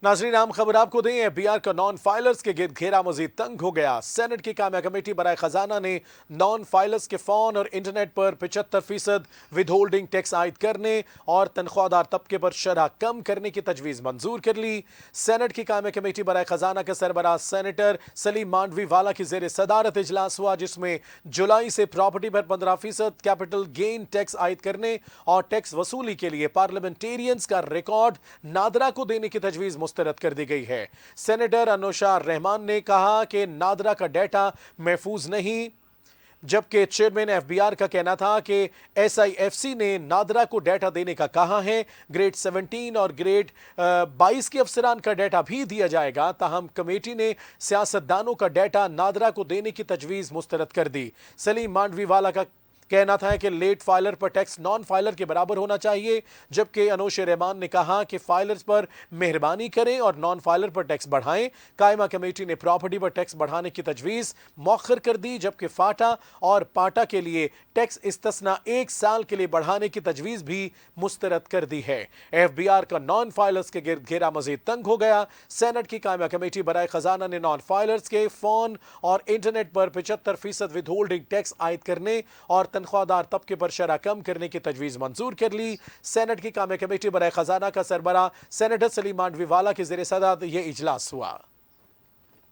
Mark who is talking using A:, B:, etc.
A: नाजरीन आम खबर आपको दें, एफबीआर का नॉन फाइलर्स के गिर्द घेरा मजीद तंग हो गया। सेनेट की कामया कमेटी बराए खजाना ने नॉन फाइलर्स के फोन और इंटरनेट पर 75% विद होल्डिंग टैक्स आयद करने और तनख्वाहदार तबके पर शरह कम करने की तजवीज़ मंजूर कर ली। सेनेट की कामया कमेटी बराए खजाना के सरबराह सेनेटर सलीम मांडवी वाला की जेर सदारत इजलास हुआ, जिसमें जुलाई से प्रॉपर्टी पर 15% कैपिटल गेन टैक्स आयद करने और टैक्स वसूली के लिए पार्लियामेंटेरियंस का रिकॉर्ड नादरा को देने की तजवीज़ मुस्तरद कर दी गई है। सेनेटर अनुशा रहमान ने कहा कि नादरा का डेटा महफूज नहीं, जबकि चेयरमैन एफबीआर का कहना था कि एसआईएफसी ने नादरा को डेटा देने का कहा है। ग्रेड 17 और ग्रेड 22 के अफसरान का डेटा भी दिया जाएगा। ताहम कमेटी ने सियासतदानों का डेटा नादरा को देने की तजवीज़ मुस्तरद कर दी। सलीम मांडवी वाला का कहना था कि लेट फाइलर पर टैक्स नॉन फाइलर के बराबर होना चाहिए, जबकि अनोश रहमान ने कहा कि फाइलर्स पर मेहरबानी करें और नॉन फाइलर पर टैक्स बढ़ाएं। कायमा कमेटी ने प्रॉपर्टी पर टैक्स बढ़ाने की तजवीज़ मौखर कर दी, जबकि फाटा और पाटा के लिए टैक्स इस्तिस्ना 1 साल के लिए बढ़ाने की तजवीज़ भी मुस्तरद कर दी है। एफबीआर का नॉन फाइलर्स के गिर्द घेरा मजीद तंग हो गया। सेनेट की कायमा कमेटी बराए खजाना ने नॉन फाइलर्स के फोन और इंटरनेट पर 75% विद होल्डिंग टैक्स आयद करने और तनख्वाहदार तबके पर शरह कम करने की तजवीज़ मंजूर कर ली। सेनेट की कामया कमेटी बराए खजाना का सरबराह सेनेटर सलीम मांडवी वाला की ज़ेर सदारत यह इजलास हुआ।